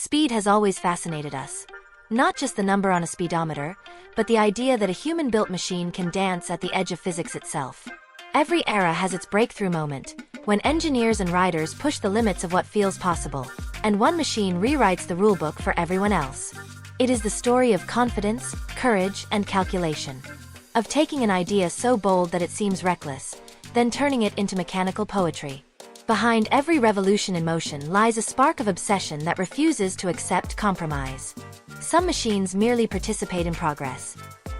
Speed has always fascinated us. Not just the number on a speedometer, but the idea that a human-built machine can dance at the edge of physics itself. Every era has its breakthrough moment, when engineers and riders push the limits of what feels possible, and one machine rewrites the rulebook for everyone else. It is the story of confidence, courage, and calculation. Of taking an idea so bold that it seems reckless, then turning it into mechanical poetry. Behind every revolution in motion lies a spark of obsession that refuses to accept compromise. Some machines merely participate in progress.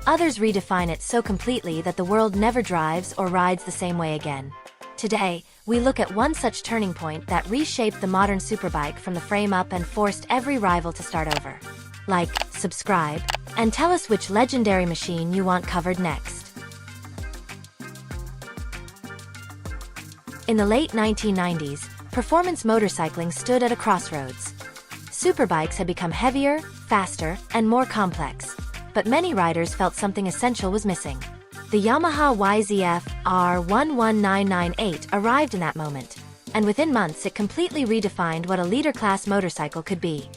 Others redefine it so completely that the world never drives or rides the same way again. Today, we look at one such turning point that reshaped the modern superbike from the frame up and forced every rival to start over. Like, subscribe, and tell us which legendary machine you want covered next. In the late 1990s, performance motorcycling stood at a crossroads. Superbikes had become heavier, faster, and more complex, but many riders felt something essential was missing. The Yamaha YZF-R1 1998 arrived in that moment, and within months it completely redefined what a leader-class motorcycle could be.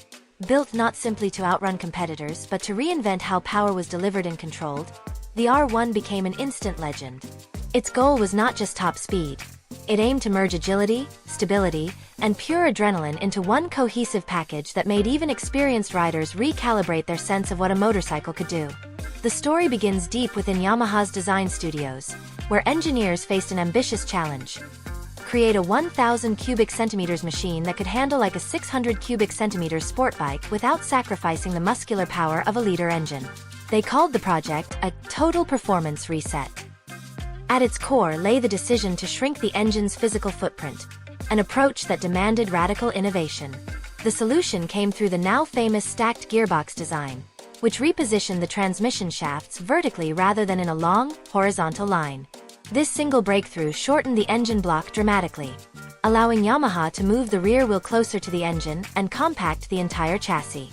Built not simply to outrun competitors but to reinvent how power was delivered and controlled, the R1 became an instant legend. Its goal was not just top speed. It aimed to merge agility, stability, and pure adrenaline into one cohesive package that made even experienced riders recalibrate their sense of what a motorcycle could do. The story begins deep within Yamaha's design studios, where engineers faced an ambitious challenge. Create a 1,000 cubic centimeters machine that could handle like a 600 cubic centimeters sport bike without sacrificing the muscular power of a liter engine. They called the project a total performance reset. At its core lay the decision to shrink the engine's physical footprint, an approach that demanded radical innovation. The solution came through the now famous stacked gearbox design, which repositioned the transmission shafts vertically rather than in a long, horizontal line. This single breakthrough shortened the engine block dramatically, allowing Yamaha to move the rear wheel closer to the engine and compact the entire chassis.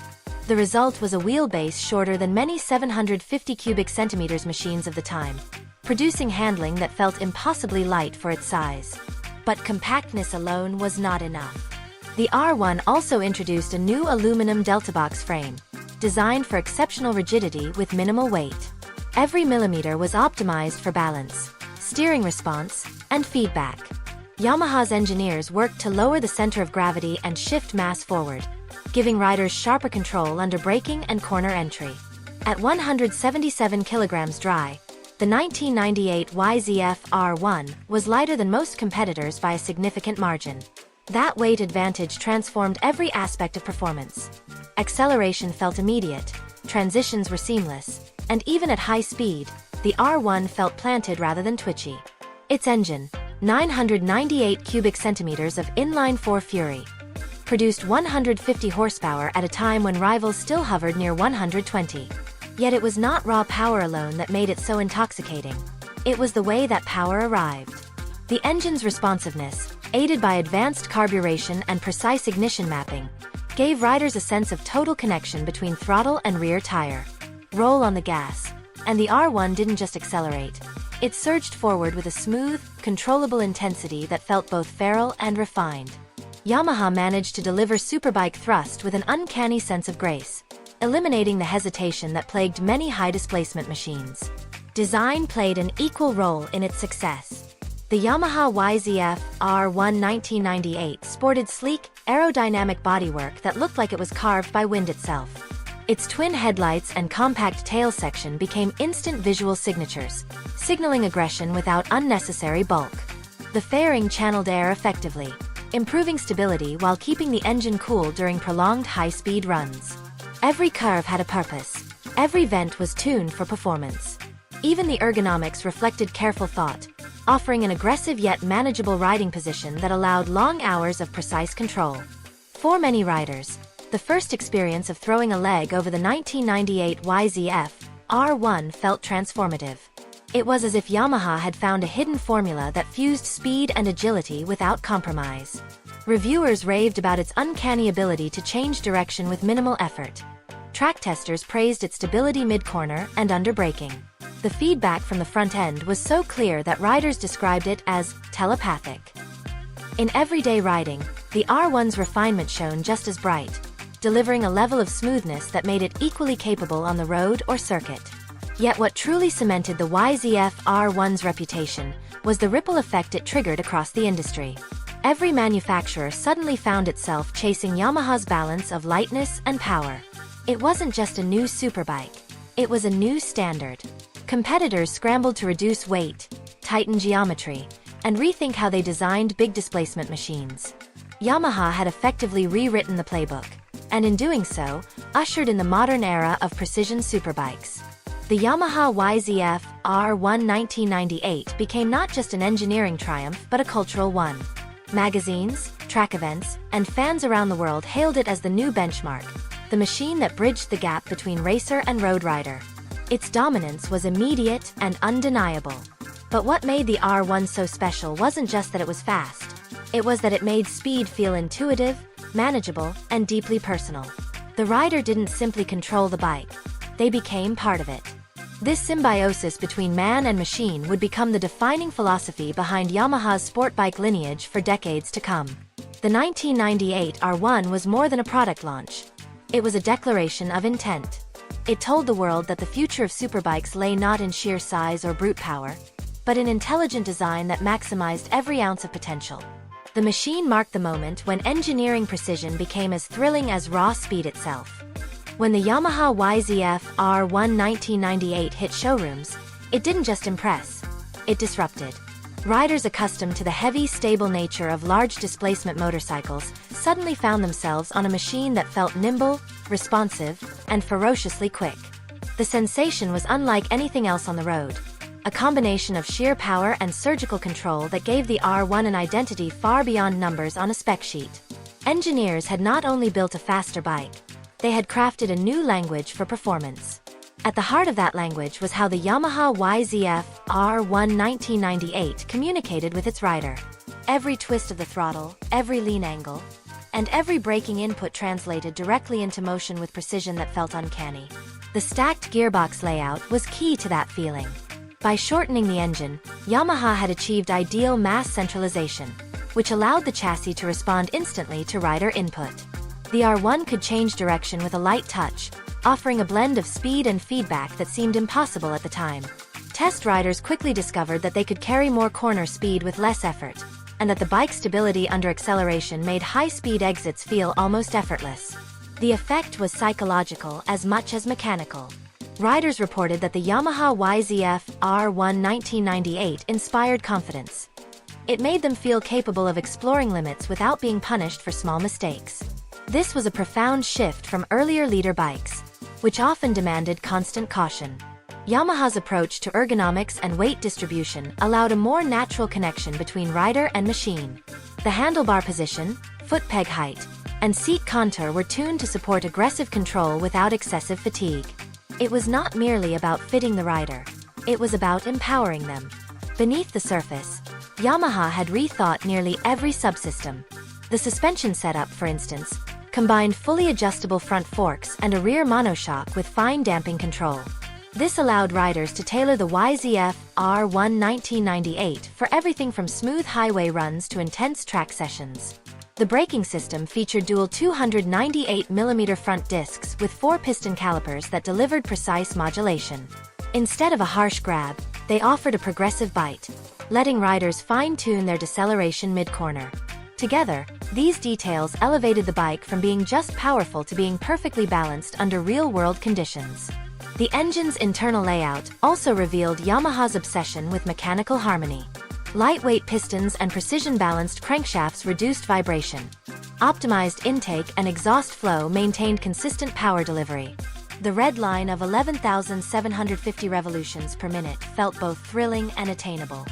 The result was a wheelbase shorter than many 750 cubic centimeters machines of the time, producing handling that felt impossibly light for its size. But compactness alone was not enough. The R1 also introduced a new aluminum delta box frame, designed for exceptional rigidity with minimal weight. Every millimeter was optimized for balance, steering response, and feedback. Yamaha's engineers worked to lower the center of gravity and shift mass forward, giving riders sharper control under braking and corner entry. At 177 kilograms dry, the 1998 YZF-R1 was lighter than most competitors by a significant margin. That weight advantage transformed every aspect of performance. Acceleration felt immediate, transitions were seamless, and even at high speed, the R1 felt planted rather than twitchy. Its engine, 998 cubic centimeters of Inline 4 Fury, produced 150 horsepower at a time when rivals still hovered near 120. Yet it was not raw power alone that made it so intoxicating. It was the way that power arrived. The engine's responsiveness, aided by advanced carburation and precise ignition mapping, gave riders a sense of total connection between throttle and rear tire. Roll on the gas. And the R1 didn't just accelerate. It surged forward with a smooth, controllable intensity that felt both feral and refined. Yamaha managed to deliver superbike thrust with an uncanny sense of grace, eliminating the hesitation that plagued many high-displacement machines. Design played an equal role in its success. The Yamaha YZF-R1 1998 sported sleek, aerodynamic bodywork that looked like it was carved by wind itself. Its twin headlights and compact tail section became instant visual signatures, signaling aggression without unnecessary bulk. The fairing channeled air effectively, improving stability while keeping the engine cool during prolonged high-speed runs. Every curve had a purpose. Every vent was tuned for performance. Even the ergonomics reflected careful thought, offering an aggressive yet manageable riding position that allowed long hours of precise control. For many riders, the first experience of throwing a leg over the 1998 YZF-R1 felt transformative. It was as if Yamaha had found a hidden formula that fused speed and agility without compromise. Reviewers raved about its uncanny ability to change direction with minimal effort. Track testers praised its stability mid-corner and under braking. The feedback from the front end was so clear that riders described it as telepathic. In everyday riding, the R1's refinement shone just as bright. delivering a level of smoothness that made it equally capable on the road or circuit. Yet what truly cemented the YZF-R1's reputation was the ripple effect it triggered across the industry. Every manufacturer suddenly found itself chasing Yamaha's balance of lightness and power. It wasn't just a new superbike. It was a new standard. Competitors scrambled to reduce weight, tighten geometry, and rethink how they designed big displacement machines. Yamaha had effectively rewritten the playbook, and in doing so, ushered in the modern era of precision superbikes. The Yamaha YZF-R1 1998 became not just an engineering triumph but a cultural one. Magazines, track events, and fans around the world hailed it as the new benchmark, the machine that bridged the gap between racer and road rider. Its dominance was immediate and undeniable. But what made the R1 so special wasn't just that it was fast. It was that it made speed feel intuitive, manageable, and deeply personal. The rider didn't simply control the bike. They became part of it. This symbiosis between man and machine would become the defining philosophy behind Yamaha's sport bike lineage for decades to come. The 1998 R1 was more than a product launch. It was a declaration of intent. It told the world that the future of superbikes lay not in sheer size or brute power, but in intelligent design that maximized every ounce of potential. The machine marked the moment when engineering precision became as thrilling as raw speed itself. When the Yamaha YZF-R1 1998 hit showrooms, it didn't just impress, it disrupted. Riders accustomed to the heavy, stable nature of large displacement motorcycles suddenly found themselves on a machine that felt nimble, responsive, and ferociously quick. The sensation was unlike anything else on the road, a combination of sheer power and surgical control that gave the R1 an identity far beyond numbers on a spec sheet. Engineers had not only built a faster bike, they had crafted a new language for performance. At the heart of that language was how the Yamaha YZF-R1 1998 communicated with its rider. Every twist of the throttle, every lean angle, and every braking input translated directly into motion with precision that felt uncanny. The stacked gearbox layout was key to that feeling. By shortening the engine, Yamaha had achieved ideal mass centralization, which allowed the chassis to respond instantly to rider input. The R1 could change direction with a light touch, offering a blend of speed and feedback that seemed impossible at the time. Test riders quickly discovered that they could carry more corner speed with less effort, and that the bike's stability under acceleration made high-speed exits feel almost effortless. The effect was psychological as much as mechanical. Riders reported that the Yamaha YZF-R1 1998 inspired confidence. It made them feel capable of exploring limits without being punished for small mistakes. This was a profound shift from earlier leader bikes, which often demanded constant caution. Yamaha's approach to ergonomics and weight distribution allowed a more natural connection between rider and machine. The handlebar position, foot peg height, and seat contour were tuned to support aggressive control without excessive fatigue. It was not merely about fitting the rider. It was about empowering them. Beneath the surface, Yamaha had rethought nearly every subsystem. The suspension setup, for instance, combined fully adjustable front forks and a rear monoshock with fine damping control. This allowed riders to tailor the YZF-R1 1998 for everything from smooth highway runs to intense track sessions. The braking system featured dual 298mm front discs with 4 piston calipers that delivered precise modulation. Instead of a harsh grab, they offered a progressive bite, letting riders fine-tune their deceleration mid-corner. Together, these details elevated the bike from being just powerful to being perfectly balanced under real-world conditions. The engine's internal layout also revealed Yamaha's obsession with mechanical harmony. Lightweight pistons and precision-balanced crankshafts reduced vibration. Optimized intake and exhaust flow maintained consistent power delivery. The red line of 11,750 revolutions per minute felt both thrilling and attainable.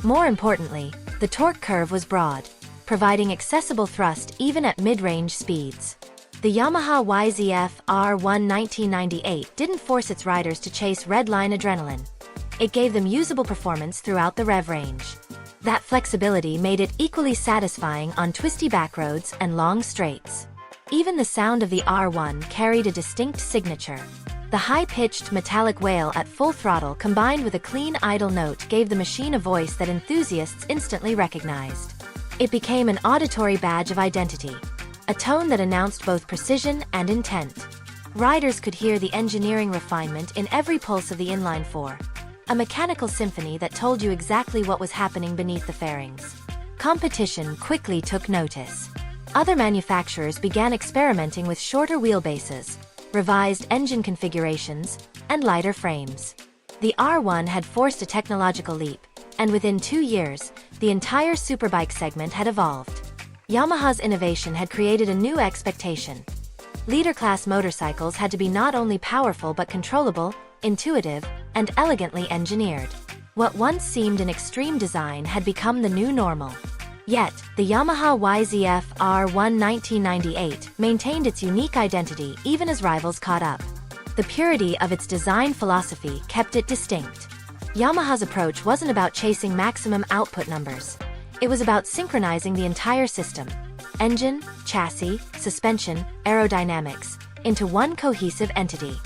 More importantly, the torque curve was broad, providing accessible thrust even at mid-range speeds. The Yamaha YZF-R1 1998 didn't force its riders to chase red-line adrenaline. It gave them usable performance throughout the rev range. That flexibility made it equally satisfying on twisty backroads and long straights. Even the sound of the R1 carried a distinct signature. The high-pitched metallic wail at full throttle combined with a clean idle note gave the machine a voice that enthusiasts instantly recognized. It became an auditory badge of identity. a tone that announced both precision and intent. Riders could hear the engineering refinement in every pulse of the Inline 4, a mechanical symphony that told you exactly what was happening beneath the fairings. Competition quickly took notice. Other manufacturers began experimenting with shorter wheelbases, revised engine configurations, and lighter frames. The R1 had forced a technological leap, and within 2 years, the entire superbike segment had evolved. Yamaha's innovation had created a new expectation. Leader-class motorcycles had to be not only powerful but controllable, intuitive, and elegantly engineered. What once seemed an extreme design had become the new normal. Yet, the Yamaha YZF-R1 1998 maintained its unique identity even as rivals caught up. The purity of its design philosophy kept it distinct. Yamaha's approach wasn't about chasing maximum output numbers. It was about synchronizing the entire system, engine, chassis, suspension, aerodynamics, into one cohesive entity.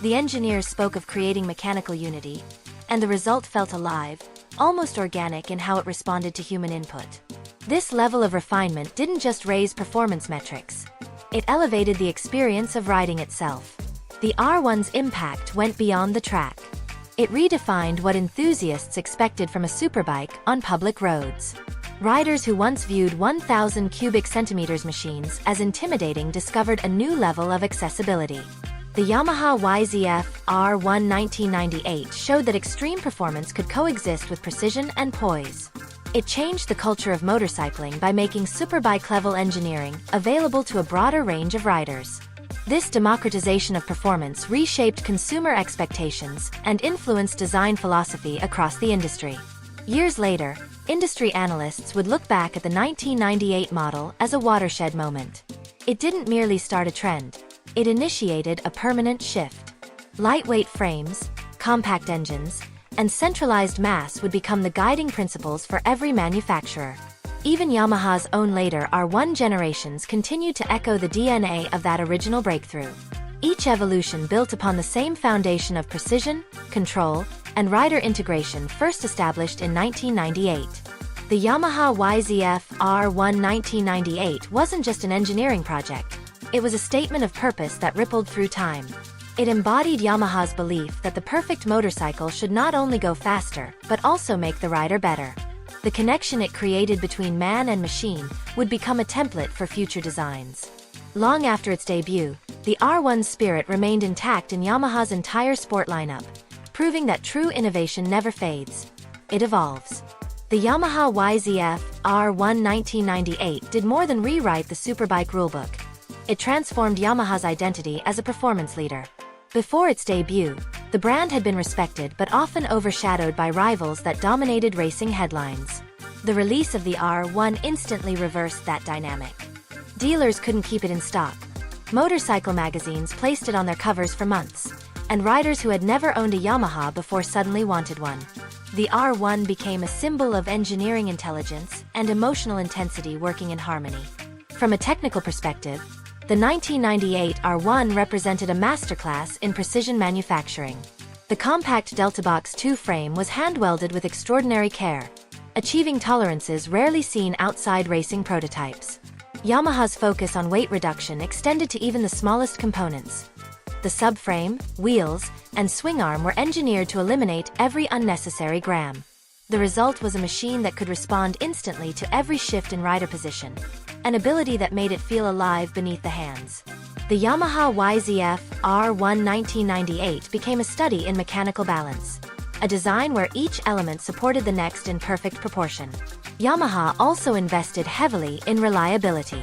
The engineers spoke of creating mechanical unity, and the result felt alive, almost organic in how it responded to human input. This level of refinement didn't just raise performance metrics. It elevated the experience of riding itself. The R1's impact went beyond the track. It redefined what enthusiasts expected from a superbike on public roads. Riders who once viewed 1,000 cubic centimeters machines as intimidating discovered a new level of accessibility. The Yamaha YZF-R1 1998 showed that extreme performance could coexist with precision and poise. It changed the culture of motorcycling by making superbike-level engineering available to a broader range of riders. This democratization of performance reshaped consumer expectations and influenced design philosophy across the industry. Years later, industry analysts would look back at the 1998 model as a watershed moment. It didn't merely start a trend. It initiated a permanent shift. Lightweight frames, compact engines, and centralized mass would become the guiding principles for every manufacturer. Even Yamaha's own later R1 generations continued to echo the DNA of that original breakthrough. Each evolution built upon the same foundation of precision, control, and rider integration first established in 1998. The Yamaha YZF-R1 1998 wasn't just an engineering project. It was a statement of purpose that rippled through time. It embodied Yamaha's belief that the perfect motorcycle should not only go faster, but also make the rider better. The connection it created between man and machine would become a template for future designs. Long after its debut, the R1's spirit remained intact in Yamaha's entire sport lineup, proving that true innovation never fades. It evolves. The Yamaha YZF-R1 1998 did more than rewrite the superbike rulebook. It transformed Yamaha's identity as a performance leader. Before its debut, the brand had been respected but often overshadowed by rivals that dominated racing headlines. The release of the R1 instantly reversed that dynamic. Dealers couldn't keep it in stock. Motorcycle magazines placed it on their covers for months, and riders who had never owned a Yamaha before suddenly wanted one. The R1 became a symbol of engineering intelligence and emotional intensity working in harmony. From a technical perspective, the 1998 R1 represented a masterclass in precision manufacturing. The compact Deltabox 2 frame was hand-welded with extraordinary care, achieving tolerances rarely seen outside racing prototypes. Yamaha's focus on weight reduction extended to even the smallest components. The subframe, wheels, and swing arm were engineered to eliminate every unnecessary gram. The result was a machine that could respond instantly to every shift in rider position, an ability that made it feel alive beneath the hands. The Yamaha YZF-R1 1998 became a study in mechanical balance, a design where each element supported the next in perfect proportion. Yamaha also invested heavily in reliability.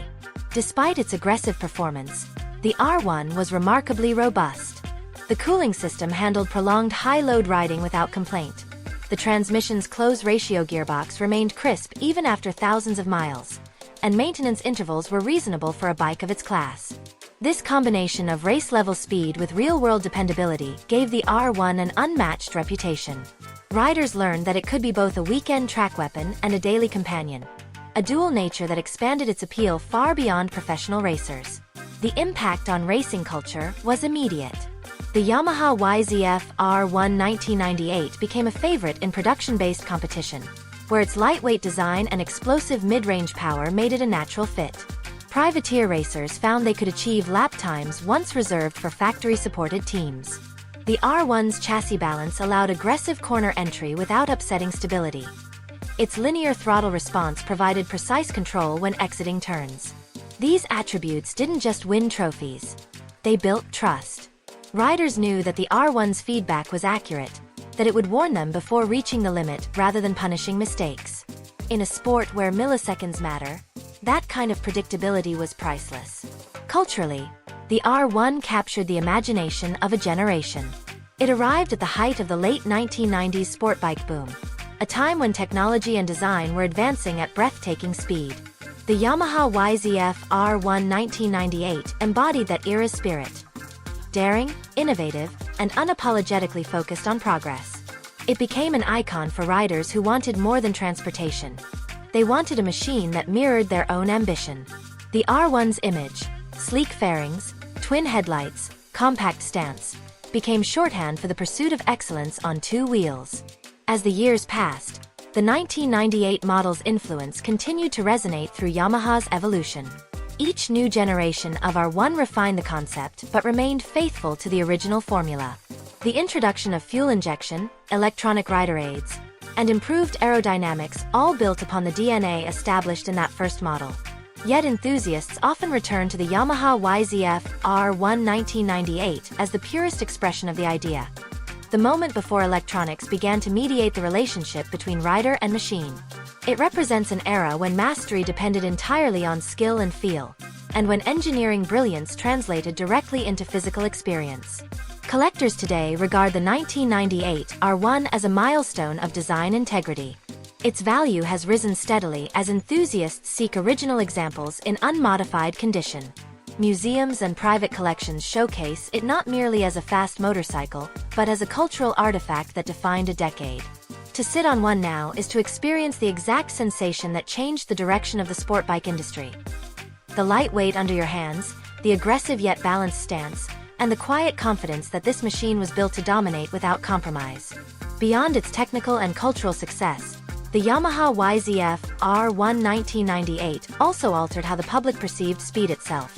Despite its aggressive performance, the R1 was remarkably robust. The cooling system handled prolonged high-load riding without complaint. The transmission's close-ratio gearbox remained crisp even after thousands of miles, and maintenance intervals were reasonable for a bike of its class. This combination of race-level speed with real-world dependability gave the R1 an unmatched reputation. Riders learned that it could be both a weekend track weapon and a daily companion, a dual nature that expanded its appeal far beyond professional racers. The impact on racing culture was immediate. The Yamaha YZF-R1 1998 became a favorite in production-based competition, where its lightweight design and explosive mid-range power made it a natural fit. Privateer racers found they could achieve lap times once reserved for factory-supported teams. The R1's chassis balance allowed aggressive corner entry without upsetting stability. Its linear throttle response provided precise control when exiting turns. These attributes didn't just win trophies. They built trust. Riders knew that the R1's feedback was accurate, that it would warn them before reaching the limit rather than punishing mistakes. In a sport where milliseconds matter, that kind of predictability was priceless. Culturally, the R1 captured the imagination of a generation. It arrived at the height of the late 1990s sport bike boom, a time when technology and design were advancing at breathtaking speed. The Yamaha YZF-R1 1998 embodied that era's spirit. Daring, innovative, and unapologetically focused on progress. It became an icon for riders who wanted more than transportation. They wanted a machine that mirrored their own ambition. The R1's image, sleek fairings, twin headlights, compact stance, became shorthand for the pursuit of excellence on two wheels. As the years passed, the 1998 model's influence continued to resonate through Yamaha's evolution. Each new generation of R1 refined the concept but remained faithful to the original formula. The introduction of fuel injection, electronic rider aids, and improved aerodynamics all built upon the DNA established in that first model. Yet enthusiasts often return to the Yamaha YZF-R1 1998 as the purest expression of the idea. The moment before electronics began to mediate the relationship between rider and machine. It represents an era when mastery depended entirely on skill and feel, and when engineering brilliance translated directly into physical experience. Collectors today regard the 1998 R1 as a milestone of design integrity. Its value has risen steadily as enthusiasts seek original examples in unmodified condition. Museums and private collections showcase it not merely as a fast motorcycle, but as a cultural artifact that defined a decade. To sit on one now is to experience the exact sensation that changed the direction of the sport bike industry. The lightweight under your hands, the aggressive yet balanced stance, and the quiet confidence that this machine was built to dominate without compromise. Beyond its technical and cultural success, the Yamaha YZF-R1 1998 also altered how the public perceived speed itself.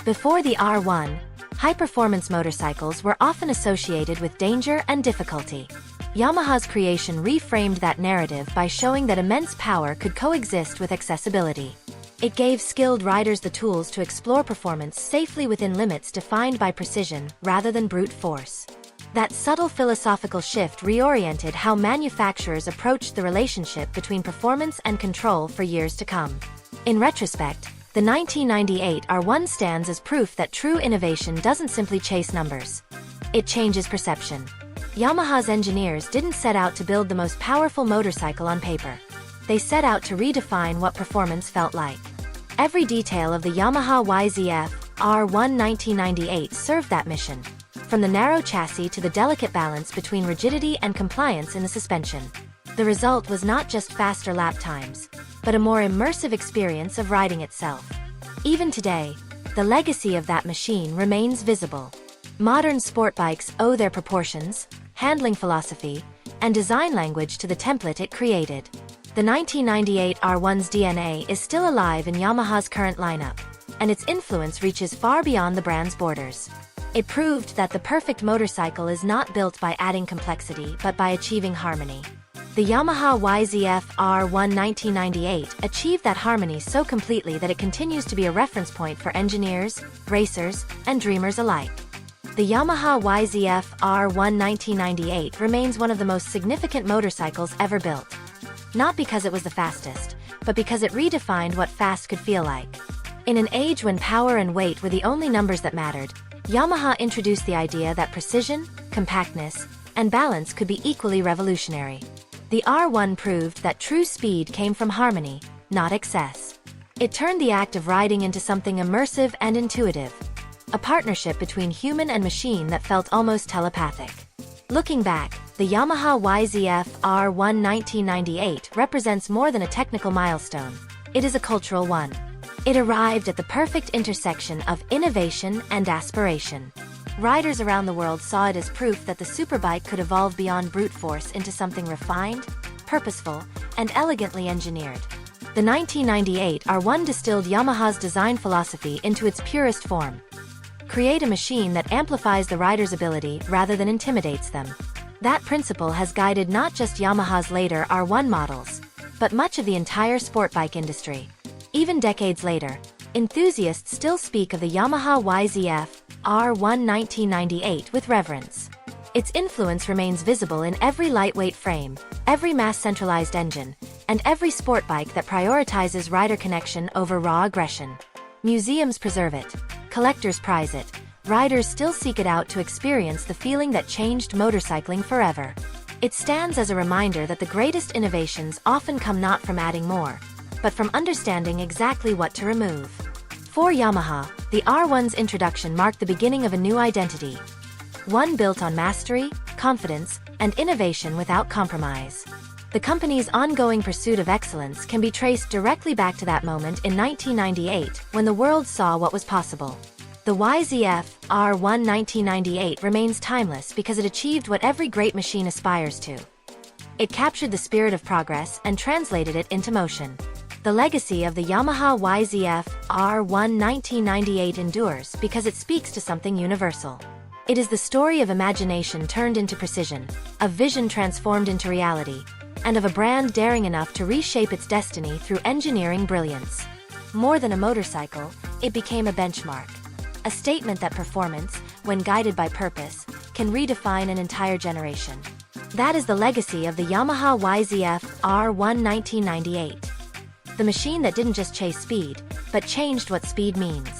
Before the R1, high-performance motorcycles were often associated with danger and difficulty. Yamaha's creation reframed that narrative by showing that immense power could coexist with accessibility. It gave skilled riders the tools to explore performance safely within limits defined by precision rather than brute force. That subtle philosophical shift reoriented how manufacturers approached the relationship between performance and control for years to come. In retrospect, the 1998 R1 stands as proof that true innovation doesn't simply chase numbers. It changes perception. Yamaha's engineers didn't set out to build the most powerful motorcycle on paper. They set out to redefine what performance felt like. Every detail of the Yamaha YZF-R1 1998 served that mission, from the narrow chassis to the delicate balance between rigidity and compliance in the suspension. The result was not just faster lap times, but a more immersive experience of riding itself. Even today, the legacy of that machine remains visible. Modern sport bikes owe their proportions, handling philosophy, and design language to the template it created. The 1998 R1's DNA is still alive in Yamaha's current lineup, and its influence reaches far beyond the brand's borders. It proved that the perfect motorcycle is not built by adding complexity but by achieving harmony. The Yamaha YZF-R1 1998 achieved that harmony so completely that it continues to be a reference point for engineers, racers, and dreamers alike. The Yamaha YZF-R1 1998 remains one of the most significant motorcycles ever built. Not because it was the fastest, but because it redefined what fast could feel like. In an age when power and weight were the only numbers that mattered, Yamaha introduced the idea that precision, compactness, and balance could be equally revolutionary. The R1 proved that true speed came from harmony, not excess. It turned the act of riding into something immersive and intuitive, a partnership between human and machine that felt almost telepathic. Looking back, the Yamaha YZF-R1 1998 represents more than a technical milestone. It is a cultural one. It arrived at the perfect intersection of innovation and aspiration. Riders around the world saw it as proof that the superbike could evolve beyond brute force into something refined, purposeful, and elegantly engineered. The The 1998 R1 distilled Yamaha's design philosophy into its purest form. Create a machine that amplifies the rider's ability rather than intimidates them. That principle has guided not just Yamaha's later R1 models, but much of the entire sport bike industry. Even decades later, enthusiasts still speak of the Yamaha YZF-R1 1998 with reverence. Its influence remains visible in every lightweight frame, every mass-centralized engine, and every sport bike that prioritizes rider connection over raw aggression. Museums preserve it, collectors prize it, riders still seek it out to experience the feeling that changed motorcycling forever. It stands as a reminder that the greatest innovations often come not from adding more, but from understanding exactly what to remove. For Yamaha, the R1's introduction marked the beginning of a new identity. One built on mastery, confidence, and innovation without compromise. The company's ongoing pursuit of excellence can be traced directly back to that moment in 1998, when the world saw what was possible. The YZF-R1 1998 remains timeless because it achieved what every great machine aspires to. It captured the spirit of progress and translated it into motion. The legacy of the Yamaha YZF-R1 1998 endures because it speaks to something universal. It is the story of imagination turned into precision, of vision transformed into reality, and of a brand daring enough to reshape its destiny through engineering brilliance. More than a motorcycle, it became a benchmark. A statement that performance, when guided by purpose, can redefine an entire generation. That is the legacy of the Yamaha YZF-R1 1998. The machine that didn't just chase speed, but changed what speed means.